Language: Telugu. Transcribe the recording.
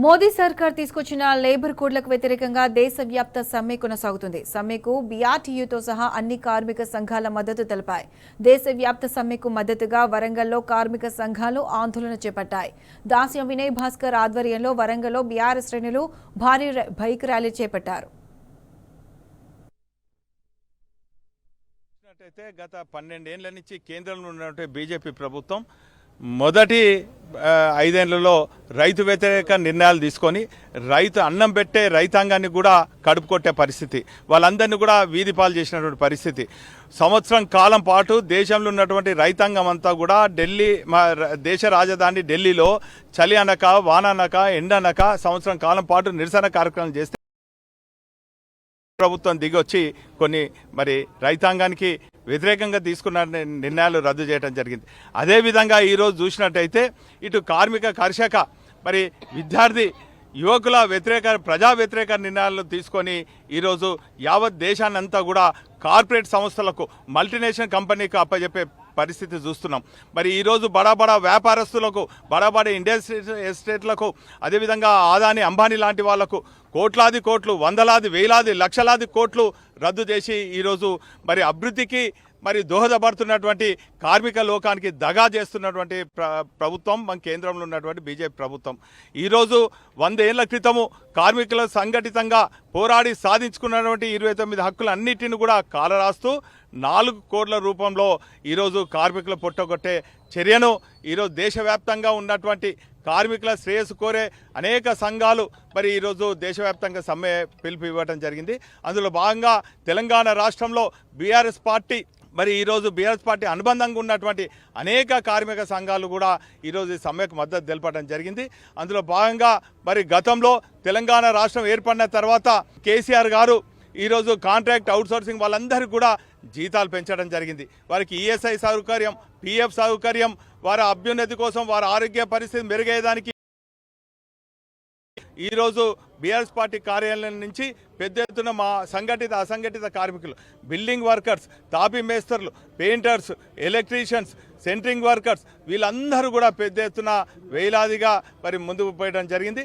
మోదీ సర్కార్ తీసుకొచ్చిన లేబర్ కోడ్లకు వ్యతిరేకంగా దేశవ్యాప్త సమ్మె కొనసాగుతుంది. సమ్మెకు బీఆర్టీయూతో సహా అన్ని కార్మిక సంఘాల మద్దతు తెలిపాయి. దేశవ్యాప్త సమ్మెకు మద్దతుగా వరంగల్లో కార్మిక సంఘాలు ఆందోళన చేపట్టాయి. దాస్యం వినయ్ భాస్కర్ ఆధ్వర్యంలో వరంగల్లో బీఆర్ఎస్ శ్రేణులు భారీ బైక్ ర్యాలీ చేపట్టారు. గత 12 ఏళ్ల నుంచి కేంద్రంలో ఉన్నటువంటి బీజేపీ ప్రభుత్వం మొదటి 5 ఏళ్లలో రైతు వ్యతిరేక నిర్ణయాలు తీసుకొని అన్నం పెట్టే రైతాంగాన్ని కూడా కడుపు కొట్టే పరిస్థితి, వాళ్ళందరినీ కూడా వీధి పాలు చేసినటువంటి పరిస్థితి. సంవత్సరం కాలం పాటు దేశంలో ఉన్నటువంటి రైతాంగం అంతా కూడా దేశ రాజధాని ఢిల్లీలో చలి అనక వాన అనక ఎండ అనక సంవత్సరం కాలం పాటు నిరసన కార్యక్రమం చేస్తే ప్రభుత్వం దిగొచ్చి కొన్ని రైతాంగానికి వ్యతిరేకంగా తీసుకున్న నిర్ణయాలు రద్దు చేయడం జరిగింది. అదేవిధంగా ఈరోజు చూసినట్టయితే ఇటు కార్మిక కర్షక విద్యార్థి యువకుల ప్రజా వ్యతిరేక నిర్ణయాలు తీసుకొని ఈరోజు యావత్ దేశాన్నంతా కూడా కార్పొరేట్ సంస్థలకు మల్టీనేషనల్ కంపెనీకి అప్పచెప్పే పరిస్థితి చూస్తున్నాం. ఈరోజు బడా వ్యాపారస్తులకు బడా ఇండస్ట్రీ ఎస్టేట్లకు అదేవిధంగా ఆదాని అంబానీ లాంటి వాళ్లకు కోట్లాది కోట్లు వందలాది వేలాది లక్షలాది కోట్లు రద్దు చేసి ఈరోజు అభివృద్ధికి దోహదపడుతున్నటువంటి కార్మిక లోకానికి దగా చేస్తున్నటువంటి ప్రభుత్వం మన కేంద్రంలో ఉన్నటువంటి బీజేపీ ప్రభుత్వం. ఈరోజు 100 ఏళ్ల క్రితము కార్మికులు సంఘటితంగా పోరాడి సాధించుకున్నటువంటి 29 హక్కులు అన్నిటిని కూడా కాలరాస్తూ 4 కోట్ల రూపంలో ఈరోజు కార్మికులు పొట్టగొట్టే చర్యను ఈరోజు దేశవ్యాప్తంగా ఉన్నటువంటి కార్మికుల శ్రేయస్సు కోరే అనేక సంఘాలు ఈరోజు దేశవ్యాప్తంగా సమ్మె పిలుపు ఇవ్వడం జరిగింది. అందులో భాగంగా తెలంగాణ రాష్ట్రంలో బీఆర్ఎస్ పార్టీ ఈరోజు బీఆర్ఎస్ పార్టీ అనుబంధంగా ఉన్నటువంటి అనేక కార్మిక సంఘాలు కూడా ఈరోజు ఈ సమ్మెకు మద్దతు తెలపడం జరిగింది. అందులో భాగంగా గతంలో తెలంగాణ రాష్ట్రం ఏర్పడిన తర్వాత కేసీఆర్ గారు ఈరోజు కాంట్రాక్ట్ అవుట్సోర్సింగ్ వాళ్ళందరికీ కూడా జీతాలు పెంచడం జరిగింది. వారికి ఈఎస్ఐ సౌకర్యం, పిఎఫ్ సౌకర్యం, వారి అభ్యున్నతి కోసం వారి ఆరోగ్య పరిస్థితి మెరుగయ్యేదానికి ఈరోజు బీఆర్ఎస్ పార్టీ కార్యాలయం నుంచి పెద్ద ఎత్తున మా సంఘటిత అసంఘటిత కార్మికులు, బిల్డింగ్ వర్కర్స్, తాపీ మేస్తర్లు, పెయింటర్స్, ఎలక్ట్రీషియన్స్, సెంట్రింగ్ వర్కర్స్ వీళ్ళందరూ కూడా పెద్ద ఎత్తున వేలాదిగా ముందుకు పోయడం జరిగింది.